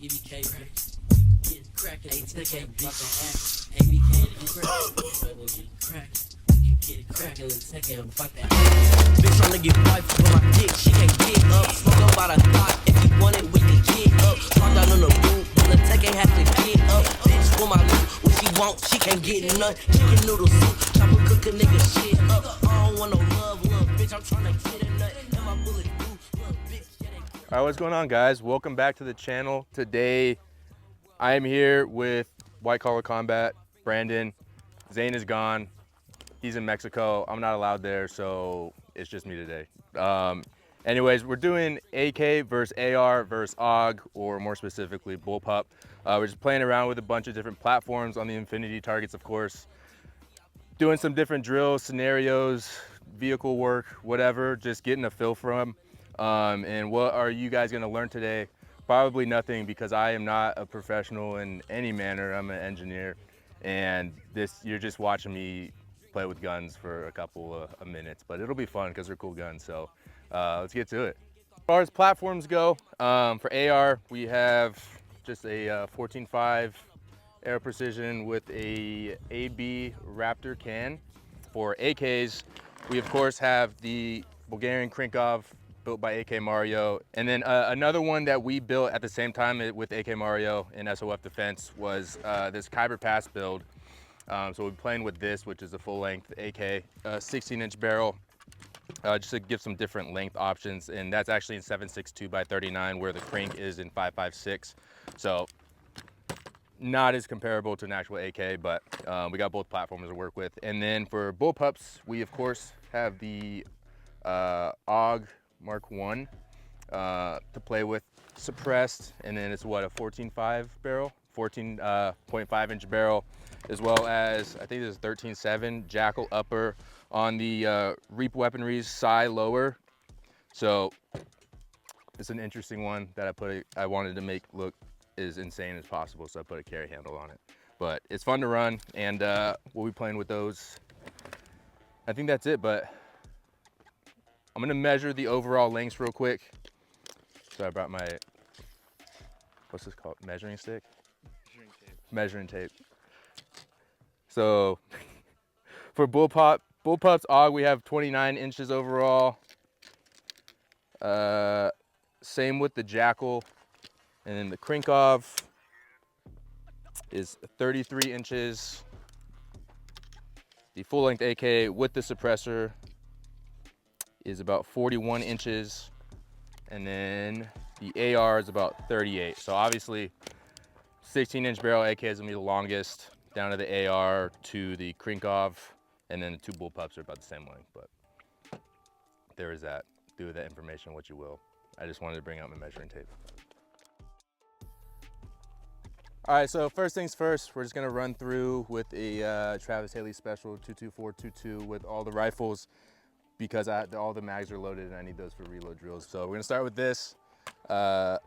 BBK crack, get crack, ATK, ABK, crack, get it crack, ATK, fuck that. Bitch tryna get wife with my dick, she can't get up. Smoke up by the thought, if you want it, we can get up. Talk down on the roof, when the tech ain't have to get up. Bitch for my loot, what she want, she can't get none. Chicken noodle soup, chopper cook a nigga shit up. I don't want no love, little bitch, I'm tryna get a nut. And my bullet blue, little bitch, yeah, they. All right, what's going on, guys? Welcome back to the channel. Today, I am here with White Collar Combat, Brandon. Zane is gone. He's in Mexico. I'm not allowed there, so it's just me today. Anyways, we're doing AK versus AR versus AUG, or more specifically, Bullpup. We're just playing around with a bunch of different platforms on the Infinity targets, of course. Doing some different drills, scenarios, vehicle work, whatever, just getting a feel for them. And what are you guys gonna learn today? Probably nothing, because I am not a professional in any manner. I'm an engineer, and you're just watching me play with guns for a couple of minutes, but it'll be fun because they're cool guns. So let's get to it. As far as platforms go, for AR, we have just a 14.5 Air Precision with a AB Raptor can. For AKs, we of course have the Bulgarian Krinkov built by AK Mario. And then another one that we built at the same time with AK Mario in SOF Defense was this Kyber Pass build. So we're playing with this, which is a full-length AK, 16-inch barrel, just to give some different length options. And that's actually in 7.62 by 39, where the crank is in 5.56. So not as comparable to an actual AK, but we got both platforms to work with. And then for Bullpups, we of course have the AUG Mark 1 to play with, suppressed, and then it's what, a 14.5 barrel, 14.5 inch barrel, as well as I think this is 13.7 Jackal upper on the Reap Weaponry's Psi lower. So it's an interesting one that I wanted to make look as insane as possible, so I put a carry handle on it. But it's fun to run, and we'll be playing with those. I think that's it, but I'm gonna measure the overall lengths real quick. So I brought my, what's this called? Measuring stick? Measuring tape. So for Bullpup's AUG, we have 29 inches overall. Same with the Jackal. And then the Krinkov is 33 inches. The full length AK with the suppressor is about 41 inches. And then the AR is about 38. So obviously 16-inch barrel AK is gonna be the longest, down to the AR to the Krinkov, and then the two Bullpups are about the same length. But there is that. Do with that information what you will. I just wanted to bring out my measuring tape. All right, so first things first, we're just gonna run through with a Travis Haley Special 22422 with all the rifles, because all the mags are loaded and I need those for reload drills. So we're gonna start with this and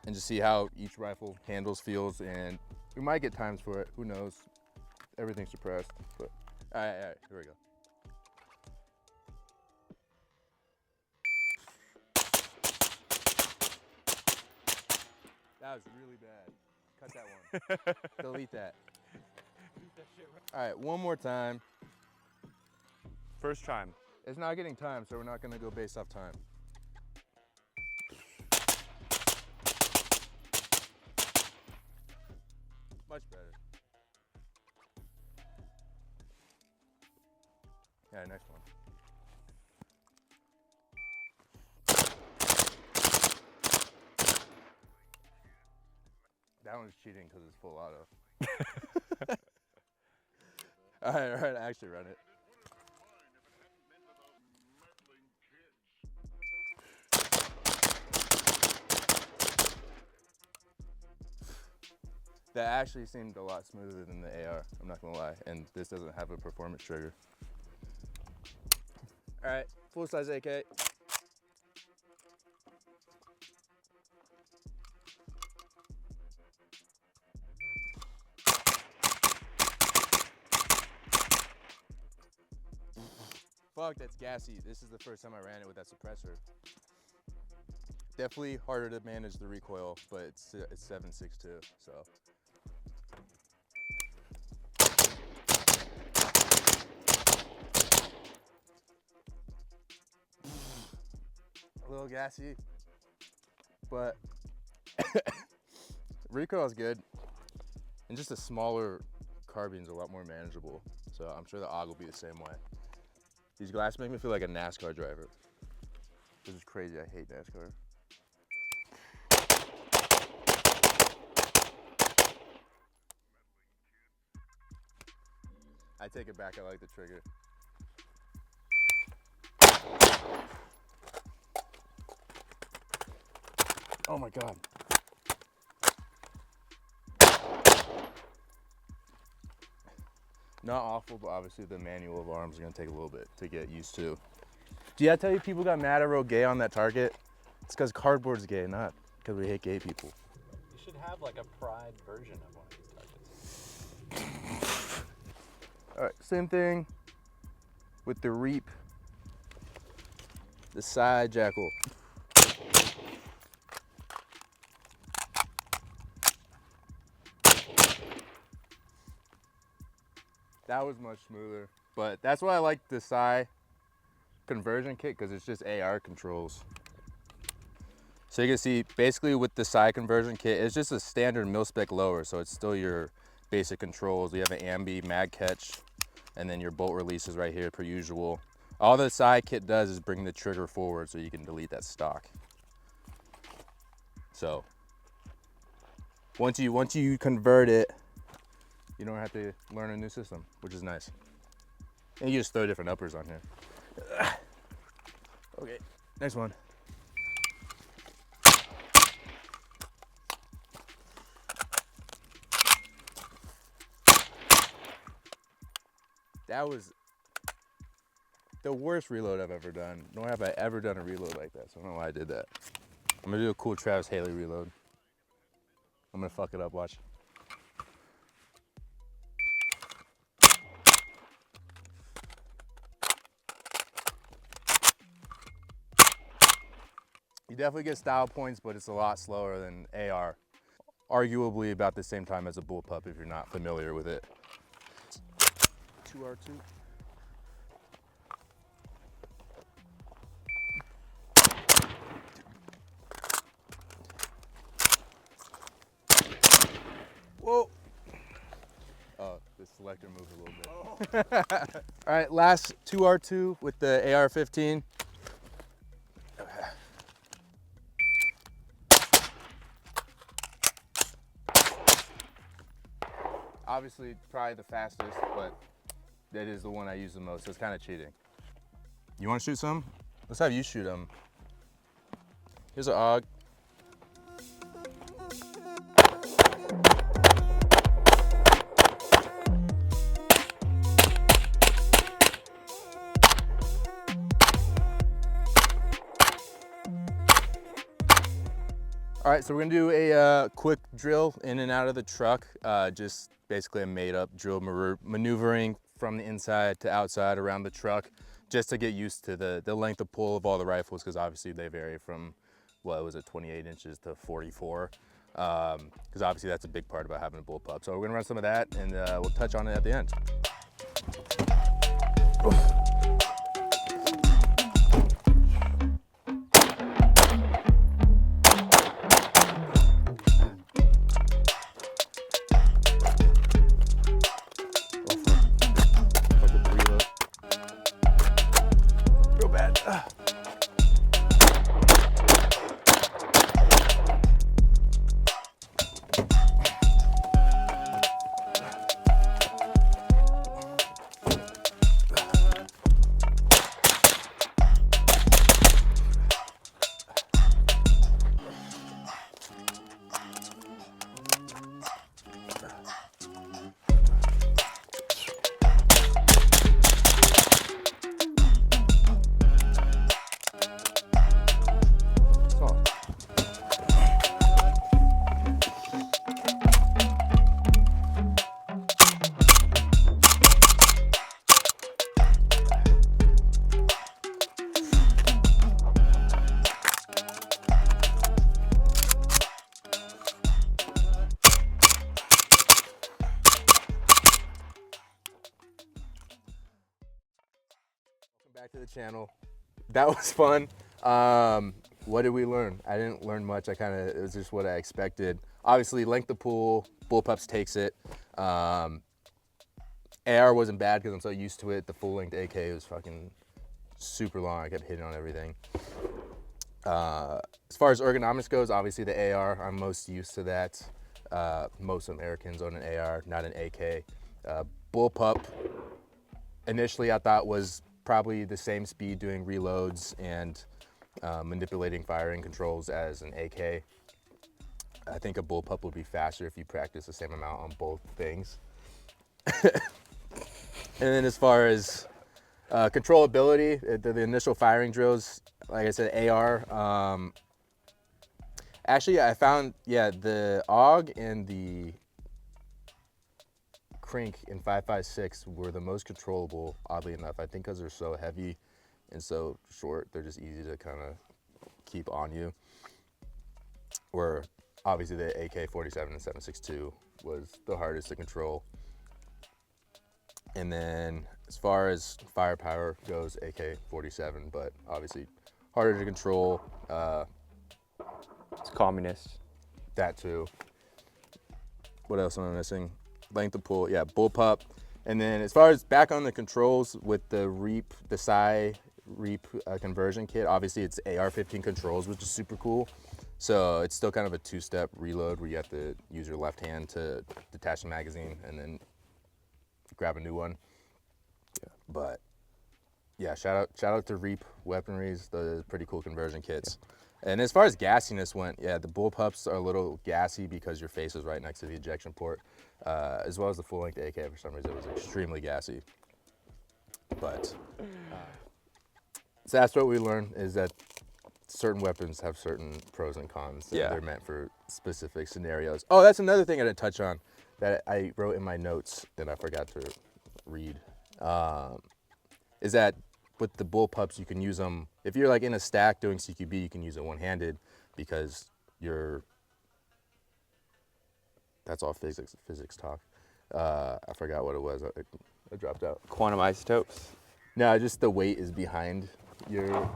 just see how each rifle handles, feels, and we might get times for it, who knows? Everything's suppressed, but all right, here we go. That was really bad. Cut that one. Delete that. All right, one more time. First time. It's not getting time, so we're not gonna go based off time. Much better. Yeah, next one. That one's cheating because it's full auto. All right, actually run it. That actually seemed a lot smoother than the AR, I'm not gonna lie, and this doesn't have a performance trigger. All right, full-size AK. Fuck, that's gassy. This is the first time I ran it with that suppressor. Definitely harder to manage the recoil, but it's 7.62, so. A little gassy, but recoil is good. And just a smaller carbine's a lot more manageable. So I'm sure the AUG will be the same way. These glasses make me feel like a NASCAR driver. This is crazy, I hate NASCAR. I take it back, I like the trigger. Oh my God. Not awful, but obviously the manual of arms is gonna take a little bit to get used to. Did I tell you people got mad at real gay on that target? It's because cardboard's gay, not because we hate gay people. You should have like a pride version of one of these targets. All right, same thing with the Reap, the side jackal. That was much smoother, but that's why I like the Psy conversion kit, because it's just AR controls. So you can see basically with the Psy conversion kit, it's just a standard mil-spec lower, so it's still your basic controls. You have an ambi, mag catch, and then your bolt releases right here per usual. All the Psy kit does is bring the trigger forward so you can delete that stock. So once you convert it, you don't have to learn a new system, which is nice. And you just throw different uppers on here. Okay, next one. That was the worst reload I've ever done, nor have I ever done a reload like that, so I don't know why I did that. I'm gonna do a cool Travis Haley reload. I'm gonna fuck it up, watch. You definitely get style points, but it's a lot slower than AR. Arguably about the same time as a Bullpup if you're not familiar with it. 2R2. Whoa. Oh, the selector moved a little bit. Oh. All right, last 2R2 with the AR-15. Obviously, probably the fastest, but that is the one I use the most, so it's kind of cheating. You want to shoot some? Let's have you shoot them. Here's an AUG. All right, so we're gonna do a quick drill in and out of the truck. Just basically a made up drill maneuvering from the inside to outside around the truck, just to get used to the length of pull of all the rifles, because obviously they vary from, what was it, 28 inches to 44. Because obviously that's a big part about having a Bullpup. So we're gonna run some of that and we'll touch on it at the end. channel. That was fun. What did we learn? I didn't learn much. It was just what I expected. Obviously, length of pull, Bullpups takes it. AR wasn't bad because I'm so used to it. The full length AK was fucking super long. I kept hitting on everything. As far as ergonomics goes, obviously the AR, I'm most used to that. Most Americans own an AR, not an AK. Bullpup, initially I thought was probably the same speed doing reloads and manipulating firing controls as an AK. I think a Bullpup would be faster if you practice the same amount on both things. And then as far as controllability, the initial firing drills, like I said, AR. Actually, I found, the AUG and the crank in 5.56 were the most controllable, oddly enough. I think because they're so heavy and so short, they're just easy to kind of keep on you. Where obviously the AK-47 and 7.62 was the hardest to control. And then as far as firepower goes, AK-47, but obviously harder to control. It's communist. That too. What else am I missing? Length of pull, yeah, Bullpup. And then as far as back on the controls with the Reap, the Psy Reap conversion kit, obviously it's AR-15 controls, which is super cool. So it's still kind of a two-step reload where you have to use your left hand to detach the magazine and then grab a new one. Yeah. But yeah, shout out to Reap Weaponries, the pretty cool conversion kits. Yeah. And as far as gassiness went, yeah, the Bullpups are a little gassy because your face is right next to the ejection port, as well as the full-length AK. For some reason, it was extremely gassy. But so that's what we learned, is that certain weapons have certain pros and cons. Yeah. They're meant for specific scenarios. Oh, that's another thing I didn't touch on that I wrote in my notes that I forgot to read, is that with the Bullpups, you can use them, if you're like in a stack doing CQB, you can use it one-handed because that's all physics talk. I forgot what it was, I dropped out. Quantum isotopes. No, just the weight is behind your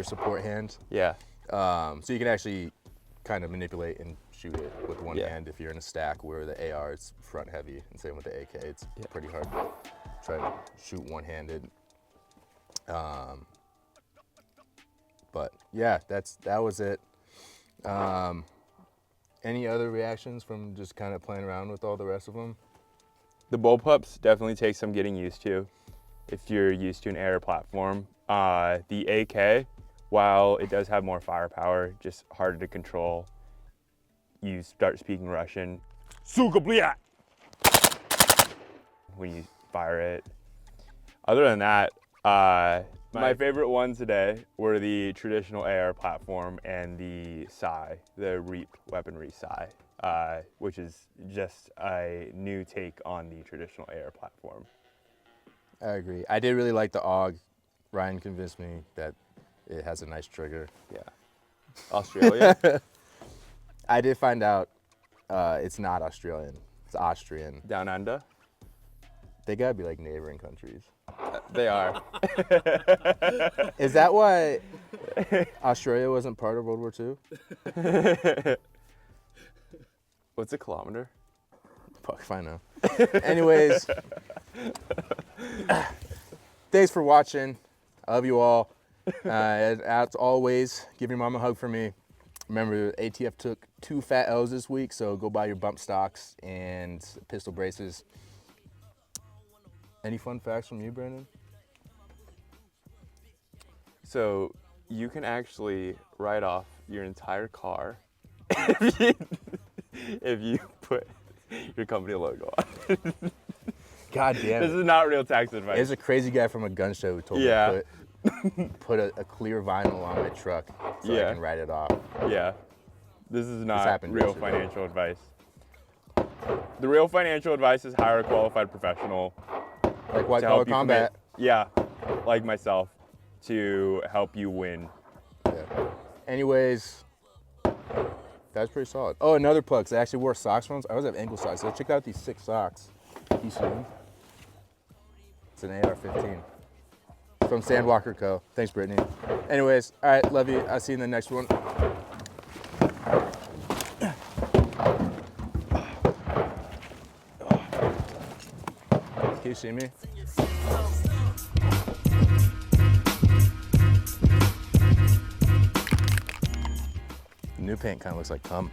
support hand. Yeah. So you can actually kind of manipulate and shoot it with one hand if you're in a stack, where the AR is front heavy, and same with the AK. It's pretty hard to try to shoot one-handed. But yeah, that was it. Any other reactions from just kind of playing around with all the rest of them? The Bullpups definitely take some getting used to if you're used to an AR platform. The AK, while it does have more firepower, just harder to control. You start speaking Russian when you fire it. Other than that, my favorite ones today were the traditional AR platform and the Psy, the Reap weaponry Psy, which is just a new take on the traditional AR platform. I agree. I did really like the AUG. Ryan convinced me that it has a nice trigger. Yeah. Australia? I did find out it's not Australian. It's Austrian. Down under? They gotta be like neighboring countries. They are. Is that why Australia wasn't part of World War II? What's a kilometer? Fuck if I know. Anyways, thanks for watching. I love you all. As always, give your mom a hug for me. Remember, ATF took 2 fat L's this week, so go buy your bump stocks and pistol braces. Any fun facts from you, Brandon? So you can actually write off your entire car if you put your company logo on. God damn it. This is not real tax advice. There's a crazy guy from a gun show who told me to put a clear vinyl on my truck so I can write it off. Yeah. This is not real financial advice. The real financial advice is hire a qualified professional. Like White Collar Combat. Yeah, like myself, to help you win. Yeah. Anyways, that's pretty solid. Oh, another plug, 'cause I actually wore socks once. I always have ankle socks, so check out these 6 socks. You see them? It's an AR-15. from Sandwalker Co. Thanks, Brittany. Anyways, all right, love you. I'll see you in the next one. Can you see me? New paint kind of looks like cum.